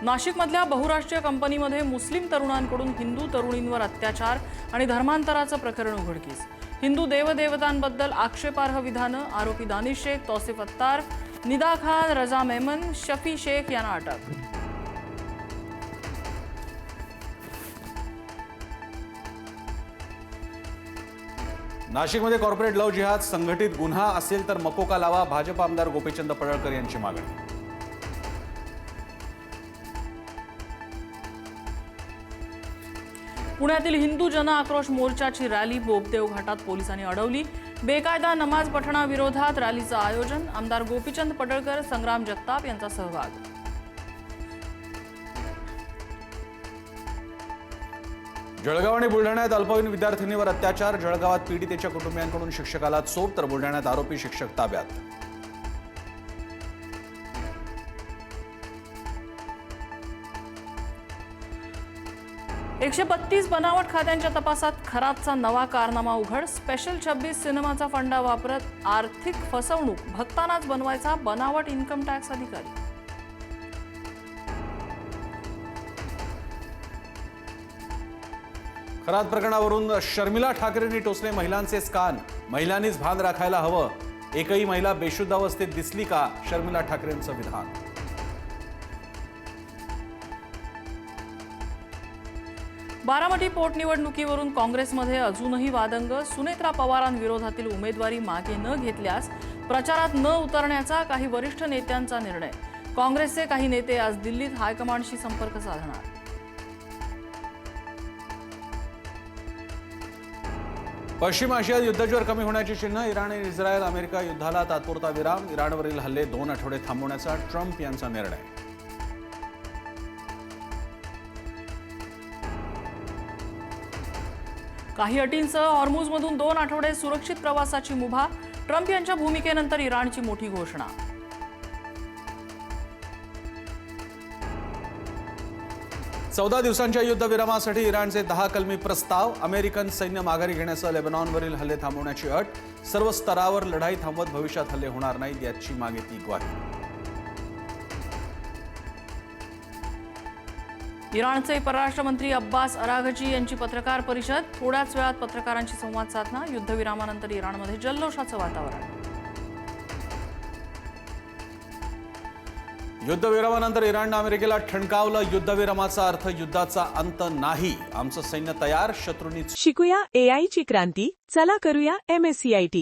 नाशिकमधल्या बहुराष्ट्रीय कंपनीमध्ये मुस्लिम तरुणांकडून हिंदू तरुणींवर अत्याचार आणि धर्मांतराचं प्रकरण उघडकीस। हिंदू देवदेवतांबद्दल आक्षेपार्ह विधानं, आरोपी दानिश शेख, तौसिफ अत्तार, निदा खान, रजा मेमन, शफी शेख यांना अटक। नाशिकमध्ये कॉर्पोरेट लव्ह जिहाद संघटित गुन्हा असेल तर मकोका लावा, भाजप आमदार गोपीचंद पडळकर यांची मागणी। पुण्यातील हिंदू जन आक्रोश मोर्चाची रॅली बोपदेव घाटात पोलिसांनी अडवली। बेकायदा नमाज पठणाविरोधात रॅलीचं आयोजन, आमदार गोपीचंद पडळकर, संग्राम जगताप यांचा सहभाग। जळगाव आणि बुलढाण्यात अल्पवयीन विद्यार्थिनीवर अत्याचार, जळगावात पीडितेच्या कुटुंबियांकडून शिक्षकाला चोप तर बुलढाण्यात आरोपी शिक्षक ताब्यात। एकशे 32 बनावट खात्यांच्या तपासात खराबचा नवा कारनामा उघड। स्पेशल 26 सिनेमाचा फंडा वापरत आर्थिक फसवणूक, भक्तांनाच बनवायचा बनावट इन्कम टॅक्स अधिकारी। खरात प्रकरणावरून शर्मिला ठाकरेंनी टोचले महिलांचेच कान, महिलांनीच भान राखायला हवं, एकही महिला बेशुद्ध अवस्थेत दिसली का, शर्मिला ठाकरेंचं विधान। बारामती पोटनिवडणुकीवरून काँग्रेसमध्ये अजूनही वादंग। सुनेत्रा पवारांविरोधातील उमेदवारी मागे न घेतल्यास प्रचारात न उतरण्याचा काही वरिष्ठ नेत्यांचा निर्णय। काँग्रेसचे काही नेते आज दिल्लीत हायकमांडशी संपर्क साधणार। पश्चिम आशियात युद्धज्वर कमी होण्याची चिन्ह, इराण आणि इस्रायल अमेरिका युद्धाला तात्पुरता विराम, इराणवरील हल्ले 2 आठवडे थांबवण्याचा ट्रम्प यांचा निर्णय। काही अटींसह हॉर्मुझमधून 2 आठवडे सुरक्षित प्रवासाची मुभा, ट्रम्प यांच्या भूमिकेनंतर इराणची मोठी घोषणा। 14 दिवसांच्या युद्धविरामासाठी इराणचे 10 कलमी प्रस्ताव, अमेरिकन सैन्य माघारी घेण्यासह लेबनॉनवरील हल्ले थांबवण्याची अट, सर्व स्तरावर लढाई थांबवत भविष्यात हल्ले होणार नाहीत याची मागितली ग्वाही। इराणचे परराष्ट्र मंत्री अब्बास अराघची यांची पत्रकार परिषद, थोड्याच वेळात पत्रकारांशी संवाद साधला। युद्धविरामानंतर इराणमध्ये जल्लोषाचं वातावरण। युद्धविरामानंतर इराणनं अमेरिकेला ठणकावलं, युद्धविरामाचा अर्थ युद्धाचा अंत नाही, आमचं सैन्य तयार, शत्रूंनी शिकूया AI ची क्रांती, चला करूया MSCIT।